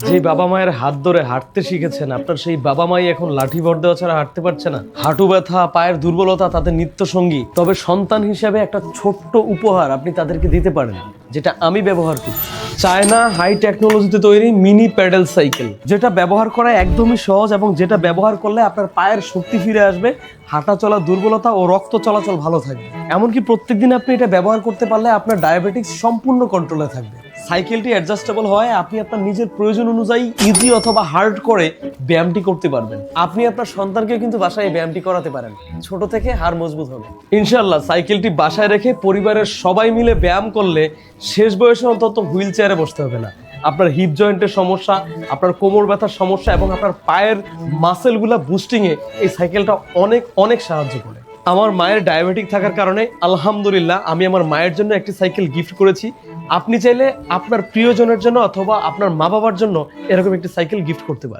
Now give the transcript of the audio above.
যে বাবা মায়ের হাত ধরে হাঁটতে শিখেছেন, আপনার সেই বাবা মাই এখন লাঠি ভর দেওয়া ছাড়া হাঁটতে পারছে না, হাঁটু ব্যথা, পায়ের দুর্বলতা তাদের নিত্য সঙ্গী, তবে সন্তান হিসেবে একটা ছোট্ট উপহার আপনি তাদেরকে দিতে পারেন, যেটা আমি ব্যবহার করছি। চায়না হাই টেকনোলজিতে তৈরি মিনি প্যাডেল সাইকেল, যেটা ব্যবহার করা একদমই সহজ এবং যেটা ব্যবহার করলে আপনার পায়ের শক্তি ফিরে আসবে, হাঁটা চলা দুর্বলতা ও রক্ত চলাচল ভালো থাকবে। এমনকি প্রত্যেকদিন আপনি এটা ব্যবহার করতে পারলে আপনার ডায়াবেটিক্স সম্পূর্ণ কন্ট্রোলে থাকবে। সাইকেলটি অ্যাডজাস্টেবল হয়, আপনি আপনার নিজের প্রয়োজন অনুযায়ী ইজি অথবা হার্ড করে ব্যায়ামটি করতে পারবেন। আপনি আপনার সন্তানকে কিন্তু বাসায় এই ব্যায়ামটি করাতে পারেন, ছোট থেকে হাড় মজবুত হবে ইনশাআল্লাহ। সাইকেলটি বাসায় রেখে পরিবারের সবাই মিলে ব্যায়াম করলে শেষ বয়সে অন্তত হুইল চেয়ারে বসতে হবে না। আপনার হিপ জয়েন্টের সমস্যা, আপনার কোমর ব্যথার সমস্যা এবং আপনার পায়ের মাসেলগুলা বুস্টিংয়ে এই সাইকেলটা অনেক অনেক সাহায্য করে। আমার মায়ের ডায়াবেটিক থাকার কারণে আলহামদুলিল্লাহ আমি আমার মায়ের জন্য একটি সাইকেল গিফট করেছি। আপনি চাইলে আপনার প্রিয়জনের জন্য অথবা আপনার মা বাবার জন্য এরকম একটি সাইকেল গিফট করতে পারেন।